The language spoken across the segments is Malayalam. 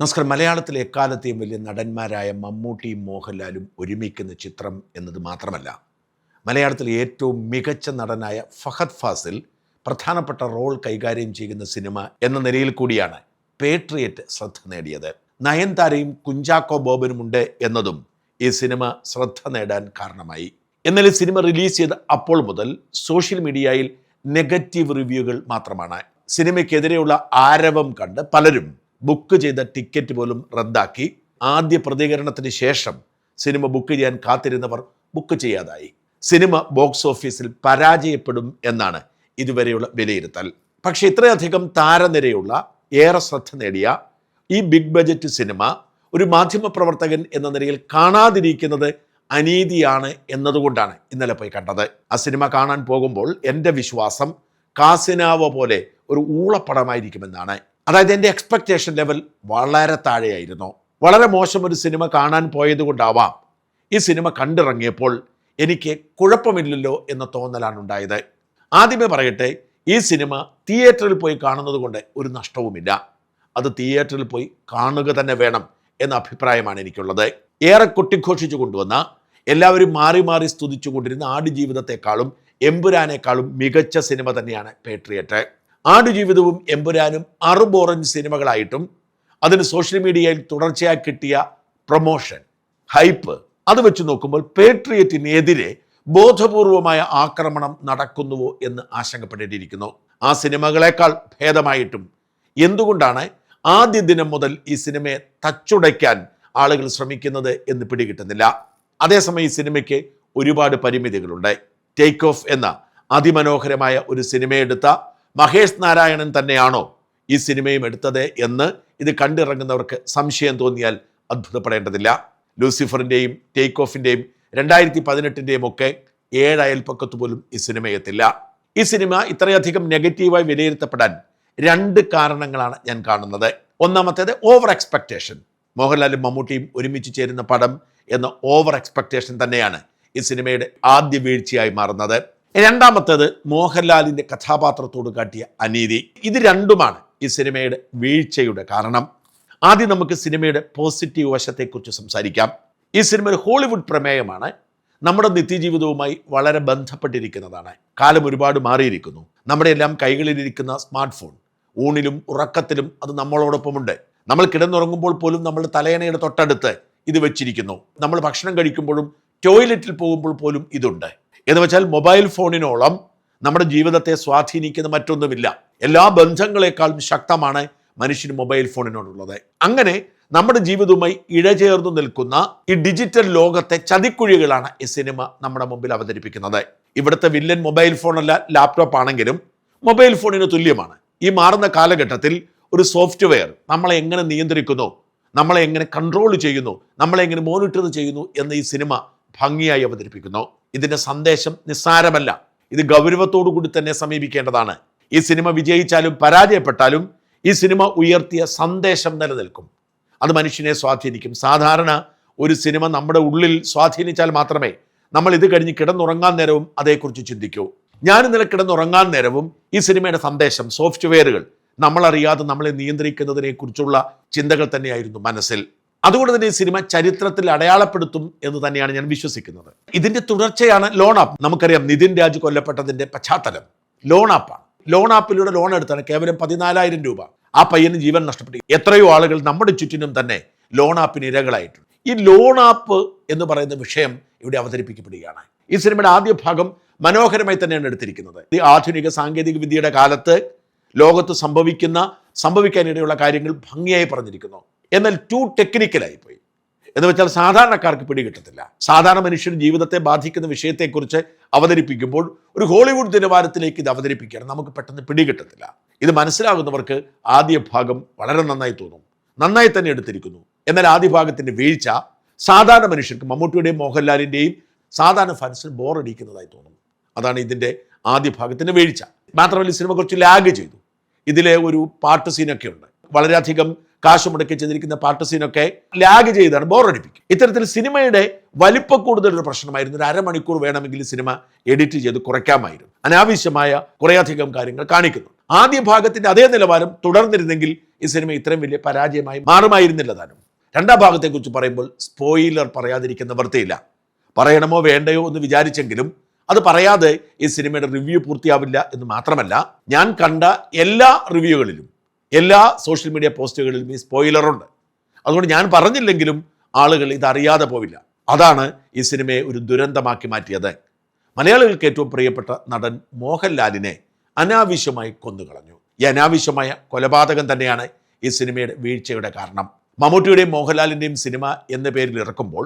നമസ്കാരം. മലയാളത്തിലെ എക്കാലത്തെയും വലിയ നടന്മാരായ മമ്മൂട്ടിയും മോഹൻലാലും ഒരുമിക്കുന്ന ചിത്രം എന്നത് മാത്രമല്ല, മലയാളത്തിലെ ഏറ്റവും മികച്ച നടനായ ഫഹദ് ഫാസിൽ പ്രധാനപ്പെട്ട റോൾ കൈകാര്യം ചെയ്യുന്ന സിനിമ എന്ന നിലയിൽ കൂടിയാണ് പേട്രിയറ്റ് ശ്രദ്ധ നേടിയത്. നയൻതാരയും കുഞ്ചാക്കോ ബോബനുമുണ്ട് എന്നതും ഈ സിനിമ ശ്രദ്ധ നേടാൻ കാരണമായി. എന്നാൽ ഈ സിനിമ റിലീസ് ചെയ്ത് അപ്പോൾ മുതൽ സോഷ്യൽ മീഡിയയിൽ നെഗറ്റീവ് റിവ്യൂകൾ മാത്രമാണ്. സിനിമയ്ക്കെതിരെയുള്ള ആരവം കണ്ട് പലരും ബുക്ക് ചെയ്ത ടിക്കറ്റ് പോലും റദ്ദാക്കി. ആദ്യ പ്രതികരണത്തിന് ശേഷം സിനിമ ബുക്ക് ചെയ്യാൻ കാത്തിരുന്നവർ ബുക്ക് ചെയ്യാതായി. സിനിമ ബോക്സ് ഓഫീസിൽ പരാജയപ്പെടും എന്നാണ് ഇതുവരെയുള്ള വിലയിരുത്തൽ. പക്ഷെ ഇത്രയധികം താരനിരയുള്ള ഏറെ ശ്രദ്ധ നേടിയ ഈ ബിഗ് ബജറ്റ് സിനിമ ഒരു മാധ്യമപ്രവർത്തകൻ എന്ന നിലയിൽ കാണാതിരിക്കുന്നത് അനീതിയാണ് എന്നതുകൊണ്ടാണ് ഇന്നലെ പോയി കണ്ടത്. ആ സിനിമ കാണാൻ പോകുമ്പോൾ എൻ്റെ വിശ്വാസം കാസിനാവോ പോലെ ഒരു ഊളപ്പടമായിരിക്കുമെന്നാണ്. അതായത് എൻ്റെ എക്സ്പെക്റ്റേഷൻ ലെവൽ വളരെ താഴെയായിരുന്നു. വളരെ മോശം ഒരു സിനിമ കാണാൻ പോയത് കൊണ്ടാവാം ഈ സിനിമ കണ്ടിറങ്ങിയപ്പോൾ എനിക്ക് കുഴപ്പമില്ലല്ലോ എന്ന തോന്നലാണ് ഉണ്ടായത്. ആദ്യമേ പറയട്ടെ, ഈ സിനിമ തിയേറ്ററിൽ പോയി കാണുന്നത് കൊണ്ട് ഒരു നഷ്ടവുമില്ല. അത് തിയേറ്ററിൽ പോയി കാണുക തന്നെ വേണം എന്ന അഭിപ്രായമാണ് എനിക്കുള്ളത്. ഏറെ കൊട്ടിഘോഷിച്ചു കൊണ്ടുവന്ന, എല്ലാവരും മാറി മാറി സ്തുതിച്ചു കൊണ്ടിരുന്ന ആടുജീവിതത്തെക്കാളും എമ്പുരാനേക്കാളും മികച്ച സിനിമ തന്നെയാണ് പേട്രിയറ്റ്. ആടുജീവിതവും എമ്പുരാനും അറുബോറൻ സിനിമകളായിട്ടും അതിന് സോഷ്യൽ മീഡിയയിൽ തുടർച്ചയായി കിട്ടിയ പ്രൊമോഷൻ, ഹൈപ്പ്, അത് വെച്ച് നോക്കുമ്പോൾ പേട്രിയറ്റിനെതിരെ ബോധപൂർവമായ ആക്രമണം നടക്കുന്നുവോ എന്ന് ആശങ്കപ്പെടേണ്ടിയിരിക്കുന്നു. ആ സിനിമകളെക്കാൾ ഭേദമായിട്ടും എന്തുകൊണ്ടാണ് ആദ്യ ദിനം മുതൽ ഈ സിനിമയെ തച്ചുടയ്ക്കാൻ ആളുകൾ ശ്രമിക്കുന്നത് എന്ന് പിടികിട്ടുന്നില്ല. അതേസമയം ഈ സിനിമയ്ക്ക് ഒരുപാട് പരിമിതികളുണ്ട്. ടേക്ക് ഓഫ് എന്ന അതിമനോഹരമായ ഒരു സിനിമയെടുത്ത മഹേഷ് നാരായണൻ തന്നെയാണോ ഈ സിനിമയും എടുത്തത് എന്ന് ഇത് കണ്ടിറങ്ങുന്നവർക്ക് സംശയം തോന്നിയാൽ അത്ഭുതപ്പെടേണ്ടതില്ല. ലൂസിഫറിൻ്റെയും ടേക്ക് ഓഫിൻ്റെയും 2018 ഒക്കെ 7 അയൽപ്പക്കത്ത് പോലും ഈ സിനിമ എത്തില്ല. ഈ സിനിമ ഇത്രയധികം നെഗറ്റീവായി വിലയിരുത്തപ്പെടാൻ 2 കാരണങ്ങളാണ് ഞാൻ കാണുന്നത്. ഒന്നാമത്തേത് ഓവർ എക്സ്പെക്റ്റേഷൻ. മോഹൻലാലും മമ്മൂട്ടിയും ഒരുമിച്ച് ചേരുന്ന പടം എന്ന ഓവർ എക്സ്പെക്റ്റേഷൻ തന്നെയാണ് ഈ സിനിമയുടെ ആദ്യ വീഴ്ചയായി മാറുന്നത്. രണ്ടാമത്തേത് മോഹൻലാലിൻ്റെ കഥാപാത്രത്തോട് കാട്ടിയ അനീതി. ഇത് രണ്ടുമാണ് ഈ സിനിമയുടെ വീഴ്ചയുടെ കാരണം. ആദ്യം നമുക്ക് സിനിമയുടെ പോസിറ്റീവ് വശത്തെക്കുറിച്ച് സംസാരിക്കാം. ഈ സിനിമ ഒരു ഹോളിവുഡ് പ്രമേയമാണ്. നമ്മുടെ നിത്യജീവിതവുമായി വളരെ ബന്ധപ്പെട്ടിരിക്കുന്നതാണ്. കാലം ഒരുപാട് മാറിയിരിക്കുന്നു. നമ്മുടെ എല്ലാം കൈകളിലിരിക്കുന്ന സ്മാർട്ട് ഫോൺ, ഊണിലും ഉറക്കത്തിലും അത് നമ്മളോടൊപ്പമുണ്ട്. നമ്മൾ കിടന്നുറങ്ങുമ്പോൾ പോലും നമ്മുടെ തലയണയുടെ തൊട്ടടുത്ത് ഇത് വെച്ചിരിക്കുന്നു. നമ്മൾ ഭക്ഷണം കഴിക്കുമ്പോഴും ടോയ്ലറ്റിൽ പോകുമ്പോൾ പോലും ഇതുണ്ട്. എന്ന് വെച്ചാൽ മൊബൈൽ ഫോണിനോളം നമ്മുടെ ജീവിതത്തെ സ്വാധീനിക്കുന്ന മറ്റൊന്നുമില്ല. എല്ലാ ബന്ധങ്ങളെക്കാളും ശക്തമാണ് മനുഷ്യന് മൊബൈൽ ഫോണിനോടുള്ളത്. അങ്ങനെ നമ്മുടെ ജീവിതവുമായി ഇഴചേർന്നു നിൽക്കുന്ന ഈ ഡിജിറ്റൽ ലോകത്തെ ചതിക്കുഴികളാണ് ഈ സിനിമ നമ്മുടെ മുമ്പിൽ അവതരിപ്പിക്കുന്നത്. ഇവിടുത്തെ വില്ലൻ മൊബൈൽ ഫോണല്ല, ലാപ്ടോപ്പ് ആണെങ്കിലും മൊബൈൽ ഫോണിന് തുല്യമാണ്. ഈ മാറുന്ന കാലഘട്ടത്തിൽ ഒരു സോഫ്റ്റ്വെയർ നമ്മളെ എങ്ങനെ നിയന്ത്രിക്കുന്നു, നമ്മളെ എങ്ങനെ കൺട്രോൾ ചെയ്യുന്നു, നമ്മളെ എങ്ങനെ മോണിറ്റർ ചെയ്യുന്നു എന്ന് ഈ സിനിമ ഭംഗിയായി അവതരിപ്പിക്കുന്നു. ഇതിൻ്റെ സന്ദേശം നിസ്സാരമല്ല. ഇത് ഗൗരവത്തോടു കൂടി തന്നെ സമീപിക്കേണ്ടതാണ്. ഈ സിനിമ വിജയിച്ചാലും പരാജയപ്പെട്ടാലും ഈ സിനിമ ഉയർത്തിയ സന്ദേശം നിലനിൽക്കും. അത് മനുഷ്യനെ സ്വാധീനിക്കും. സാധാരണ ഒരു സിനിമ നമ്മുടെ ഉള്ളിൽ സ്വാധീനിച്ചാൽ മാത്രമേ നമ്മൾ ഇത് കഴിഞ്ഞ് കിടന്നുറങ്ങാൻ നേരവും അതേക്കുറിച്ച് ചിന്തിക്കൂ. ഞാൻ ഇന്നലെ കിടന്നുറങ്ങാൻ നേരവും ഈ സിനിമയുടെ സന്ദേശം, സോഫ്റ്റ്വെയറുകൾ നമ്മളറിയാതെ നമ്മളെ നിയന്ത്രിക്കുന്നതിനെ കുറിച്ചുള്ള ചിന്തകൾ തന്നെയായിരുന്നു മനസ്സിൽ. അതുകൊണ്ട് തന്നെ ഈ സിനിമ ചരിത്രത്തിൽ അടയാളപ്പെടുത്തും എന്ന് തന്നെയാണ് ഞാൻ വിശ്വസിക്കുന്നത്. ഇതിന്റെ തുടർച്ചയാണ് ലോൺ ആപ്പ്. നമുക്കറിയാം, നിതിൻ രാജ് കൊല്ലപ്പെട്ടതിന്റെ പശ്ചാത്തലം ലോൺ ആപ്പാണ്. ലോൺ ആപ്പിലൂടെ ലോൺ എടുത്താണ് കേവലം 14,000 രൂപ. ആ പയ്യന് ജീവൻ നഷ്ടപ്പെട്ടു. എത്രയോ ആളുകൾ നമ്മുടെ ചുറ്റിനും തന്നെ ലോൺ ആപ്പിന് ഇരകളായിട്ടുണ്ട്. ഈ ലോൺ ആപ്പ് എന്ന് പറയുന്ന വിഷയം ഇവിടെ അവതരിപ്പിക്കപ്പെടുകയാണ്. ഈ സിനിമയുടെ ആദ്യ ഭാഗം മനോഹരമായി തന്നെയാണ് എടുത്തിരിക്കുന്നത്. ഈ ആധുനിക സാങ്കേതിക വിദ്യയുടെ കാലത്ത് ലോകത്ത് സംഭവിക്കാനിടയുള്ള കാര്യങ്ങൾ ഭംഗിയായി പറഞ്ഞിരിക്കുന്നു. എന്നാൽ ടു ടെക്നിക്കലായി പോയി എന്ന് വെച്ചാൽ സാധാരണക്കാർക്ക് പിടികിട്ടത്തില്ല. സാധാരണ മനുഷ്യരുടെ ജീവിതത്തെ ബാധിക്കുന്ന വിഷയത്തെക്കുറിച്ച് അവതരിപ്പിക്കുമ്പോൾ ഒരു ഹോളിവുഡ് നിലവാരത്തിലേക്ക് ഇത് അവതരിപ്പിക്കുകയാണ്. നമുക്ക് പെട്ടെന്ന് പിടികിട്ടത്തില്ല. ഇത് മനസ്സിലാകുന്നവർക്ക് ആദ്യ ഭാഗം വളരെ നന്നായി തോന്നും. നന്നായി തന്നെ എടുത്തിരിക്കുന്നു. എന്നാൽ ആദ്യ ഭാഗത്തിൻ്റെ വീഴ്ച സാധാരണ മനുഷ്യർക്ക്, മമ്മൂട്ടിയുടെയും മോഹൻലാലിൻ്റെയും സാധാരണ ഫാൻസിന് ബോറടിക്കുന്നതായി തോന്നും. അതാണ് ഇതിൻ്റെ ആദ്യ ഭാഗത്തിൻ്റെ വീഴ്ച. മാത്രമല്ല, ഈ സിനിമ കുറച്ച് ലാഗ് ചെയ്തു. ഇതിലെ ഒരു പാട്ട് സീനൊക്കെ ഉണ്ട്. വളരെയധികം കാശ് മുടക്കി ചെയ്തിരിക്കുന്ന പാട്ട് സീനൊക്കെ ലാഗ് ചെയ്താണ്, ബോറടിപ്പിക്കും. ഇത്തരത്തിൽ സിനിമയുടെ വലിപ്പ കൂടുതലൊരു പ്രശ്നമായിരുന്നു. ഒരു അരമണിക്കൂർ വേണമെങ്കിൽ സിനിമ എഡിറ്റ് ചെയ്ത് കുറയ്ക്കാമായിരുന്നു. അനാവശ്യമായ കുറേയധികം കാര്യങ്ങൾ കാണിക്കുന്നു. ആദ്യ ഭാഗത്തിന്റെ അതേ നിലവാരം തുടർന്നിരുന്നെങ്കിൽ ഈ സിനിമ ഇത്രയും വലിയ പരാജയമായി മാറുമായിരുന്നില്ല താനും. രണ്ടാം ഭാഗത്തെക്കുറിച്ച് പറയുമ്പോൾ സ്പോയിലർ പറയാതിരിക്കുന്ന വൃത്തിയില്ല. പറയണമോ വേണ്ടയോ എന്ന് വിചാരിച്ചെങ്കിലും അത് പറയാതെ ഈ സിനിമയുടെ റിവ്യൂ പൂർത്തിയാവില്ല എന്ന് മാത്രമല്ല, ഞാൻ കണ്ട എല്ലാ റിവ്യൂകളിലും എല്ലാ സോഷ്യൽ മീഡിയ പോസ്റ്റുകളിലും ഈ സ്പോയിലറുണ്ട്. അതുകൊണ്ട് ഞാൻ പറഞ്ഞില്ലെങ്കിലും ആളുകൾ ഇതറിയാതെ പോവില്ല. അതാണ് ഈ സിനിമയെ ഒരു ദുരന്തമാക്കി മാറ്റിയത്. മലയാളികൾക്ക് ഏറ്റവും പ്രിയപ്പെട്ട നടൻ മോഹൻലാലിനെ അനാവശ്യമായി കൊന്നുകളഞ്ഞു. ഈ അനാവശ്യമായ കൊലപാതകം തന്നെയാണ് ഈ സിനിമയുടെ വീഴ്ചയുടെ കാരണം. മമ്മൂട്ടിയുടെയും മോഹൻലാലിൻ്റെയും സിനിമ എന്ന പേരിൽ ഇറക്കുമ്പോൾ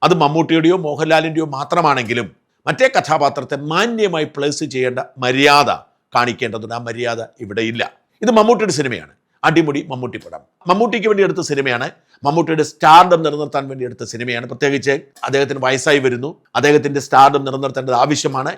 അത് മമ്മൂട്ടിയുടെയോ മോഹൻലാലിൻ്റെയോ മാത്രമാണെങ്കിലും മറ്റേ കഥാപാത്രത്തെ മാന്യമായി പ്ലേസ് ചെയ്യേണ്ട മര്യാദ കാണിക്കേണ്ടതുണ്ട്. ആ മര്യാദ ഇവിടെയില്ല. ഇത് മമ്മൂട്ടിയുടെ സിനിമയാണ്, അടിമുടി മമ്മൂട്ടി പടം. മമ്മൂട്ടിക്ക് വേണ്ടി എടുത്ത സിനിമയാണ്, മമ്മൂട്ടിയുടെ സ്റ്റാർഡം നിലനിർത്താൻ വേണ്ടി എടുത്ത സിനിമയാണ്. പ്രത്യേകിച്ച് അദ്ദേഹത്തിന് വയസ്സായി വരുന്നു, അദ്ദേഹത്തിൻ്റെ സ്റ്റാർഡം നിലനിർത്തേണ്ടത് ആവശ്യമാണ്.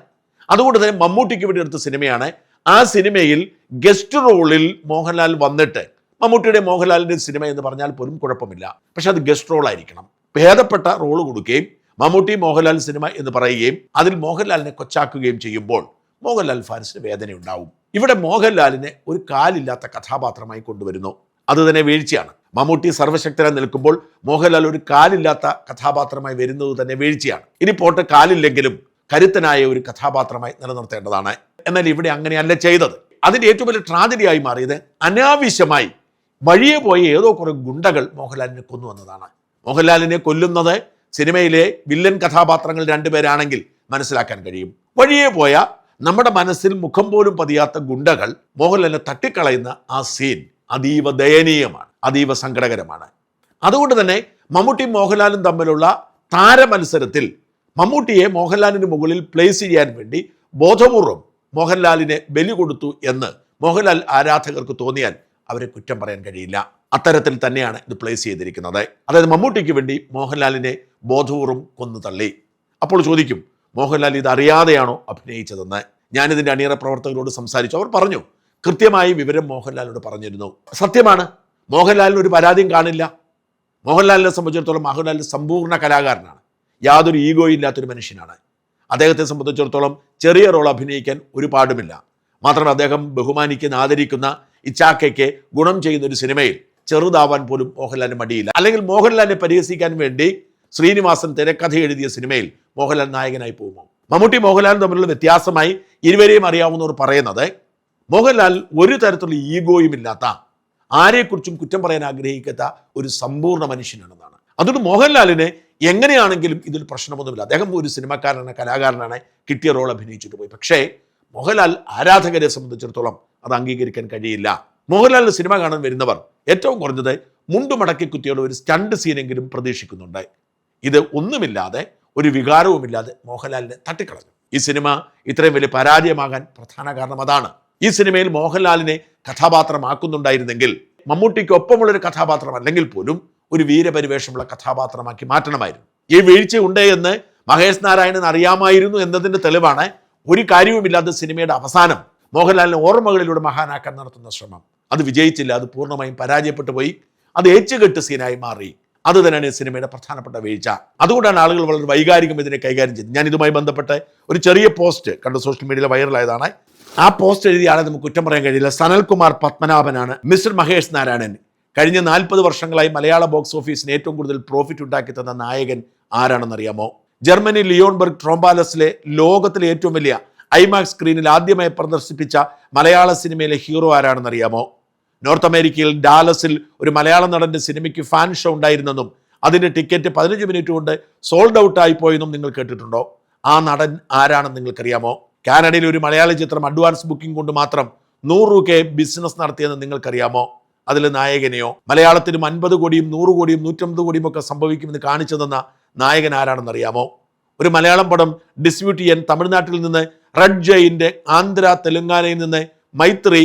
അതുകൊണ്ട് തന്നെ മമ്മൂട്ടിക്ക് വേണ്ടി എടുത്ത സിനിമയാണ്. ആ സിനിമയിൽ ഗസ്റ്റ് റോളിൽ മോഹൻലാൽ വന്നിട്ട്, മമ്മൂട്ടിയുടെ മോഹൻലാലിൻ്റെ സിനിമ എന്ന് പറഞ്ഞാൽ പോലും കുഴപ്പമില്ല, പക്ഷെ അത് ഗസ്റ്റ് റോൾ ആയിരിക്കണം. ഭേദപ്പെട്ട റോള് കൊടുക്കുകയും മമ്മൂട്ടി മോഹൻലാൽ സിനിമ എന്ന് പറയുകയും അതിൽ മോഹൻലാലിനെ കൊച്ചാക്കുകയും ചെയ്യുമ്പോൾ മോഹൻലാൽ ഫാൻസിന് വേദനയുണ്ടാവും. ഇവിടെ മോഹൻലാലിനെ ഒരു കാലില്ലാത്ത കഥാപാത്രമായി കൊണ്ടുവരുന്നു. അത് തന്നെ വീഴ്ചയാണ്. മമ്മൂട്ടി സർവശക്തനായി നിൽക്കുമ്പോൾ മോഹൻലാൽ ഒരു കാലില്ലാത്ത കഥാപാത്രമായി വരുന്നത് തന്നെ വീഴ്ചയാണ്. ഇനി പോട്ടെ, കാലില്ലെങ്കിലും കരുത്തനായ ഒരു കഥാപാത്രമായി നിലനിർത്തേണ്ടതാണ്. എന്നാൽ ഇവിടെ അങ്ങനെയല്ല ചെയ്തത്. അതിൻ്റെ ഏറ്റവും വലിയ ട്രാജഡിയായി മാറിയത് അനാവശ്യമായി വഴിയെ പോയ ഏതോ കുറെ ഗുണ്ടകൾ മോഹൻലാലിനെ കൊന്നു വന്നതാണ്. മോഹൻലാലിനെ കൊല്ലുന്നത് സിനിമയിലെ വില്ലൻ കഥാപാത്രങ്ങൾ രണ്ടുപേരാണെങ്കിൽ മനസ്സിലാക്കാൻ കഴിയും. വഴിയെ പോയ നമ്മുടെ മനസ്സിൽ മുഖം പോലും പതിയാത്ത ഗുണ്ടകൾ മോഹൻലാലിനെ തട്ടിക്കളയുന്ന ആ സീൻ അതീവ ദയനീയമാണ്, അതീവ സങ്കടകരമാണ്. അതുകൊണ്ട് തന്നെ മമ്മൂട്ടിയും മോഹൻലാലും തമ്മിലുള്ള താരമത്സരത്തിൽ മമ്മൂട്ടിയെ മോഹൻലാലിന് മുകളിൽ പ്ലേസ് ചെയ്യാൻ വേണ്ടി ബോധപൂർവം മോഹൻലാലിനെ ബലി കൊടുത്തു എന്ന് മോഹൻലാൽ ആരാധകർക്ക് തോന്നിയാൽ അവരെ കുറ്റം പറയാൻ കഴിയില്ല. അത്തരത്തിൽ തന്നെയാണ് ഇത് പ്ലേസ് ചെയ്തിരിക്കുന്നത്. അതായത് മമ്മൂട്ടിക്ക് വേണ്ടി മോഹൻലാലിനെ ബോധപൂർവം കൊന്നു തള്ളി. അപ്പോൾ ചോദിക്കും, മോഹൻലാൽ ഇത് അറിയാതെയാണോ അഭിനയിച്ചതെന്ന്? ഞാനിതിൻ്റെ അണിയറ പ്രവർത്തകരോട് സംസാരിച്ചു. അവർ പറഞ്ഞു, കൃത്യമായി വിവരം മോഹൻലാലിനോട് പറഞ്ഞിരുന്നു. സത്യമാണ്, മോഹൻലാലിന് ഒരു പരാതിയും കാണില്ല. മോഹൻലാലിനെ സംബന്ധിച്ചിടത്തോളം മോഹൻലാൽ സമ്പൂർണ്ണ കലാകാരനാണ്, യാതൊരു ഈഗോ ഇല്ലാത്തൊരു മനുഷ്യനാണ്. അദ്ദേഹത്തെ സംബന്ധിച്ചിടത്തോളം ചെറിയ റോൾ അഭിനയിക്കാൻ ഒരു പാടുമില്ല. മാത്രമല്ല, അദ്ദേഹം ബഹുമാനിക്കുന്ന ആദരിക്കുന്ന ഇച്ചാക്കയ്ക്ക് ഗുണം ചെയ്യുന്ന ഒരു സിനിമയിൽ ചെറുതാവാൻ പോലും മോഹൻലാലിന് മടിയില്ല. അല്ലെങ്കിൽ മോഹൻലാലിനെ പരിഹസിക്കാൻ വേണ്ടി ശ്രീനിവാസൻ തിരക്കഥ എഴുതിയ സിനിമയിൽ മോഹൻലാൽ നായകനായി പോകുമോ? മമ്മൂട്ടി മോഹൻലാലും തമ്മിലുള്ള വ്യത്യാസമായി ഇരുവരെയും അറിയാവുന്നവർ പറയുന്നത്, മോഹൻലാൽ ഒരു തരത്തിലുള്ള ഈഗോയും ഇല്ലാത്ത, ആരെക്കുറിച്ചും കുറ്റം പറയാൻ ആഗ്രഹിക്കാത്ത ഒരു സമ്പൂർണ്ണ മനുഷ്യനാണെന്നാണ്. അതുകൊണ്ട് മോഹൻലാലിന് എങ്ങനെയാണെങ്കിലും ഇതിൽ പ്രശ്നമൊന്നുമില്ല. അദ്ദേഹം ഒരു സിനിമക്കാരനാണ്, കലാകാരനാണ്, കിട്ടിയ റോൾ അഭിനയിച്ചിട്ട് പോയി. പക്ഷേ മോഹൻലാൽ ആരാധകരെ സംബന്ധിച്ചിടത്തോളം അത് അംഗീകരിക്കാൻ കഴിയില്ല. മോഹൻലാലിന് സിനിമ കാണാൻ വരുന്നവർ ഏറ്റവും കുറഞ്ഞത് മുണ്ടുമടക്കി കുത്തിയുള്ള ഒരു സ്റ്റണ്ട് സീനെങ്കിലും പ്രതീക്ഷിക്കുന്നുണ്ട്. ഇത് ഒന്നുമില്ലാതെ, ഒരു വികാരവുമില്ലാതെ മോഹൻലാലിനെ തട്ടിക്കളഞ്ഞു. ഈ സിനിമ ഇത്രയും വലിയ പരാജയമാകാൻ പ്രധാന കാരണം അതാണ്. ഈ സിനിമയിൽ മോഹൻലാലിനെ കഥാപാത്രമാക്കുന്നുണ്ടായിരുന്നെങ്കിൽ മമ്മൂട്ടിക്കൊപ്പമുള്ളൊരു കഥാപാത്രം അല്ലെങ്കിൽ പോലും ഒരു വീരപരിവേഷമുള്ള കഥാപാത്രമാക്കി മാറ്റണമായിരുന്നു. ഈ വീഴ്ച ഉണ്ട് എന്ന് മഹേഷ് നാരായണൻ അറിയാമായിരുന്നു എന്നതിൻ്റെ തെളിവാണ് ഒരു കാര്യവുമില്ലാത്ത സിനിമയുടെ അവസാനം മോഹൻലാലിനെ ഓർമ്മകളിലൂടെ മഹാനാക്കാൻ നടത്തുന്ന ശ്രമം. അത് വിജയിച്ചില്ല, അത് പൂർണ്ണമായും പരാജയപ്പെട്ടു പോയി. അത് ഏച്ചുകെട്ട് സീനായി മാറി. അത് തന്നെയാണ് ഈ സിനിമയുടെ പ്രധാനപ്പെട്ട വീഴ്ച. അതുകൊണ്ടാണ് ആളുകൾ വളരെ വൈകാരികം ഇതിനെ കൈകാര്യം ചെയ്തത്. ഞാൻ ഇതുമായി ബന്ധപ്പെട്ട് ഒരു ചെറിയ പോസ്റ്റ് കണ്ട് സോഷ്യൽ മീഡിയയിൽ വൈറലായതാണ്. ആ പോസ്റ്റ് എഴുതിയ ആളെ നമുക്ക് കുറ്റം പറയാൻ കഴിയില്ല. സനൽകുമാർ പത്മനാഭനാണ് മിസ്റ്റർ മഹേഷ് നാരായണൻ. കഴിഞ്ഞ 40 വർഷങ്ങളായി മലയാള ബോക്സ് ഓഫീസിന് ഏറ്റവും കൂടുതൽ പ്രോഫിറ്റ് ഉണ്ടാക്കി തന്ന നായകൻ ആരാണെന്നറിയാമോ? ജർമ്മനി ലിയോൺബർഗ് ട്രോംബാലസിലെ ലോകത്തിലെ ഏറ്റവും വലിയ ഐമാക്സ് സ്ക്രീനിൽ ആദ്യമായി പ്രദർശിപ്പിച്ച മലയാള സിനിമയിലെ ഹീറോ ആരാണെന്നറിയാമോ? നോർത്ത് അമേരിക്കയിൽ ഡാലസിൽ ഒരു മലയാള നടന്റെ സിനിമയ്ക്ക് ഫാൻ ഷോ ഉണ്ടായിരുന്നെന്നും അതിൻ്റെ ടിക്കറ്റ് 15 മിനിറ്റ് കൊണ്ട് സോൾഡ് ഔട്ട് ആയി പോയെന്നും നിങ്ങൾ കേട്ടിട്ടുണ്ടോ? ആ നടൻ ആരാണെന്ന് നിങ്ങൾക്കറിയാമോ? കാനഡയിൽ ഒരു മലയാള ചിത്രം അഡ്വാൻസ് ബുക്കിംഗ് കൊണ്ട് മാത്രം 100 രൂപ ബിസിനസ് നടത്തിയെന്ന് നിങ്ങൾക്കറിയാമോ? അതിൽ നായകനെയോ? മലയാളത്തിനും 50 കോടിയും 100 കോടിയും 150 കോടിയും ഒക്കെ സംഭവിക്കുമെന്ന് കാണിച്ചു തന്ന നായകൻ ആരാണെന്നറിയാമോ? ഒരു മലയാളം പടം ഡിസ്ട്രിബ്യൂട്ട് ചെയ്യാൻ തമിഴ്നാട്ടിൽ നിന്ന് റെഡ് ജയിൻ്റെ, ആന്ധ്ര തെലുങ്കാനയിൽ നിന്ന് മൈത്രി,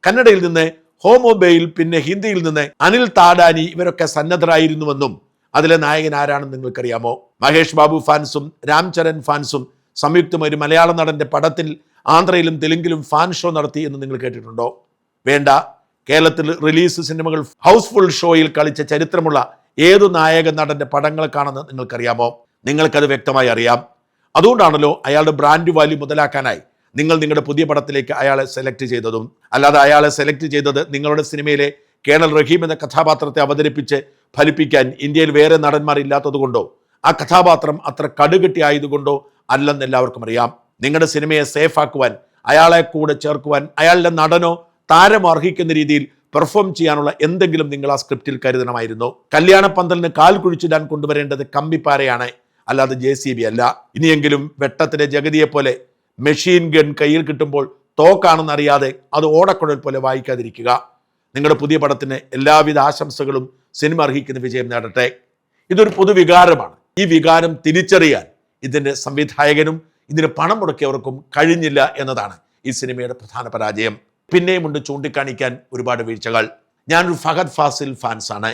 കന്നഡയിൽ നിന്ന് ഹോമോബെയിൽ, പിന്നെ ഹിന്ദിയിൽ നിന്ന് അനിൽ താഡാനി, ഇവരൊക്കെ സന്നദ്ധരായിരുന്നുവെന്നും അതിലെ നായകൻ ആരാണെന്ന് നിങ്ങൾക്കറിയാമോ? മഹേഷ് ബാബു ഫാൻസും രാംചരൺ ഫാൻസും സംയുക്തമായി ഒരു മലയാള നടന്റെ പടത്തിൽ ആന്ധ്രയിലും തെലുങ്കിലും ഫാൻ ഷോ നടത്തി എന്ന് നിങ്ങൾ കേട്ടിട്ടുണ്ടോ? വേണ്ട. കേരളത്തിൽ റിലീസ് സിനിമകൾ ഹൗസ്ഫുൾ ഷോയിൽ കളിച്ച ചരിത്രമുള്ള ഏതു നായക നടന്റെ പടങ്ങൾക്കാണെന്ന് നിങ്ങൾക്കറിയാമോ? നിങ്ങൾക്കത് വ്യക്തമായി അറിയാം. അതുകൊണ്ടാണല്ലോ അയാളുടെ ബ്രാൻഡ് വാല്യൂ മുതലാക്കാനായി നിങ്ങൾ നിങ്ങളുടെ പുതിയ പടത്തിലേക്ക് അയാളെ സെലക്ട് ചെയ്തതും. അല്ലാതെ അയാളെ സെലക്ട് ചെയ്തത് നിങ്ങളുടെ സിനിമയിലെ കേണൽ റഹീം എന്ന കഥാപാത്രത്തെ അവതരിപ്പിച്ച് ഫലിപ്പിക്കാൻ ഇന്ത്യയിൽ വേറെ നടന്മാർ ഇല്ലാത്തതുകൊണ്ടോ ആ കഥാപാത്രം അത്ര കടുകെട്ടി ആയതുകൊണ്ടോ അല്ലെന്ന് എല്ലാവർക്കും അറിയാം. നിങ്ങളുടെ സിനിമയെ സേഫ് ആക്കുവാൻ, അയാളെ കൂടെ ചേർക്കുവാൻ, അയാളുടെ നടനോ താരമോ അർഹിക്കുന്ന രീതിയിൽ പെർഫോം ചെയ്യാനുള്ള എന്തെങ്കിലും നിങ്ങൾ ആ സ്ക്രിപ്റ്റിൽ കരുതണമായിരുന്നു. കല്യാണ പന്തലിന് കാൽ കുഴിച്ചിടാൻ കൊണ്ടുവരേണ്ടത് കമ്പിപ്പാരയാണ്, അല്ലാതെ JCB അല്ല. ഇനിയെങ്കിലും വെട്ടത്തിലെ ജഗതിയെ പോലെ മെഷീൻ ഗൺ കയ്യിൽ കിട്ടുമ്പോൾ തോക്കാണെന്നറിയാതെ അത് ഓടക്കുഴൽ പോലെ വായിക്കാതിരിക്കുക. നിങ്ങളുടെ പുതിയ പടത്തിന് എല്ലാവിധ ആശംസകളും. സിനിമ അർഹിക്കുന്ന വിജയം നേടട്ടെ. ഇതൊരു പൊതുവികാരമാണ്. ഈ വികാരം തിരിച്ചറിയാൻ ഇതിൻ്റെ സംവിധായകനും ഇതിന് പണം മുടക്കിയവർക്കും കഴിഞ്ഞില്ല എന്നതാണ് ഈ സിനിമയുടെ പ്രധാന പരാജയം. പിന്നെയുമുണ്ട് ചൂണ്ടിക്കാണിക്കാൻ ഒരുപാട് വീഴ്ചകൾ. ഞാനൊരു ഫഹദ് ഫാസിൽ ഫാൻസാണ്.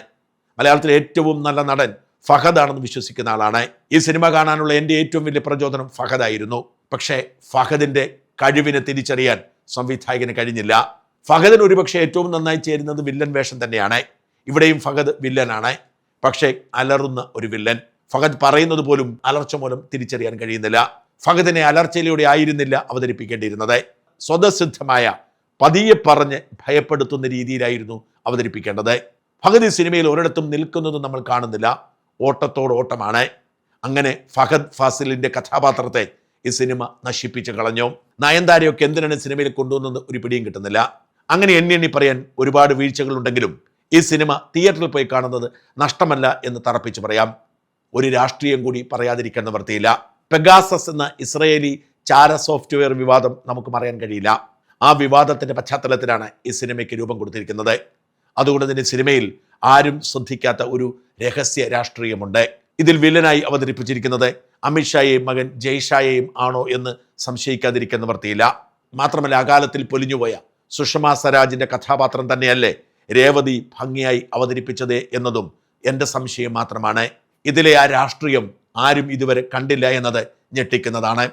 മലയാളത്തിലെ ഏറ്റവും നല്ല നടൻ ഫഹദ് ആണെന്ന് വിശ്വസിക്കുന്ന ആളാണ്. ഈ സിനിമ കാണാനുള്ള എൻ്റെ ഏറ്റവും വലിയ പ്രചോദനം ഫഹദായിരുന്നു. പക്ഷേ ഫഹദിൻ്റെ കഴിവിനെ തിരിച്ചറിയാൻ സംവിധായകന് കഴിഞ്ഞില്ല. ഫഹദിന് ഒരുപക്ഷെ ഏറ്റവും നന്നായി ചേരുന്നത് വില്ലൻ വേഷം തന്നെയാണ്. ഇവിടെയും ഫഹദ് വില്ലനാണ്, പക്ഷേ അലറുന്ന ഒരു വില്ലൻ. ഫഹദ് പറയുന്നത് പോലും അലർച്ച മൂലം തിരിച്ചറിയാൻ കഴിയുന്നില്ല. ഫഹദിനെ അലർച്ചയിലൂടെ ആയിരുന്നില്ല അവതരിപ്പിക്കേണ്ടിയിരുന്നത്. സ്വതസിദ്ധമായ പതിയെ പറഞ്ഞ് ഭയപ്പെടുത്തുന്ന രീതിയിലായിരുന്നു അവതരിപ്പിക്കേണ്ടത്. ഫഹദ് ഈ സിനിമയിൽ ഒരിടത്തും നിൽക്കുന്നത് നമ്മൾ കാണുന്നില്ല. ഓട്ടത്തോട് ഓട്ടമാണ്. അങ്ങനെ ഫഹദ് ഫാസിലിൻ്റെ കഥാപാത്രത്തെ ഈ സിനിമ നശിപ്പിച്ച് കളഞ്ഞു. നയൻതാരയൊക്കെ എന്തിനാണ് സിനിമയിൽ കൊണ്ടുവന്നത് ഒരു പിടിയും കിട്ടുന്നില്ല. അങ്ങനെ എണ്ണി പറയാൻ ഒരുപാട് വീഴ്ചകളുണ്ടെങ്കിലും ഈ സിനിമ തിയേറ്ററിൽ പോയി കാണുന്നത് നഷ്ടമല്ല എന്ന് തറപ്പിച്ച് പറയാം. ഒരു രാഷ്ട്രീയം കൂടി പറയാതിരിക്കാൻ നിവൃത്തിയില്ല. പെഗാസസ് എന്ന ഇസ്രയേലി ചാര സോഫ്റ്റ്വെയർ വിവാദം നമുക്ക് മറയാൻ കഴിയില്ല. ആ വിവാദത്തിൻ്റെ പശ്ചാത്തലത്തിലാണ് ഈ സിനിമയ്ക്ക് രൂപം കൊടുത്തിരിക്കുന്നത്. അതുകൊണ്ട് തന്നെ സിനിമയിൽ ആരും ശ്രദ്ധിക്കാത്ത ഒരു രഹസ്യ രാഷ്ട്രീയമുണ്ട്. ഇതിൽ വില്ലനായി അവതരിപ്പിച്ചിരിക്കുന്നത് അമിത്ഷായെയും മകൻ ജയ്ഷായെയും ആണോ എന്ന് സംശയിക്കാതിരിക്കാൻ നിവൃത്തിയില്ല. മാത്രമല്ല, അകാലത്തിൽ പൊലിഞ്ഞുപോയ സുഷമ സ്വരാജിൻ്റെ കഥാപാത്രം തന്നെയല്ലേ രേവതി ഭംഗിയായി അവതരിപ്പിച്ചത് എന്നതും എൻ്റെ സംശയം മാത്രമാണ്. ഇതിലെ ആ രാഷ്ട്രീയം ആരും ഇതുവരെ കണ്ടില്ല എന്നത് ഞെട്ടിക്കുന്നതാണ്.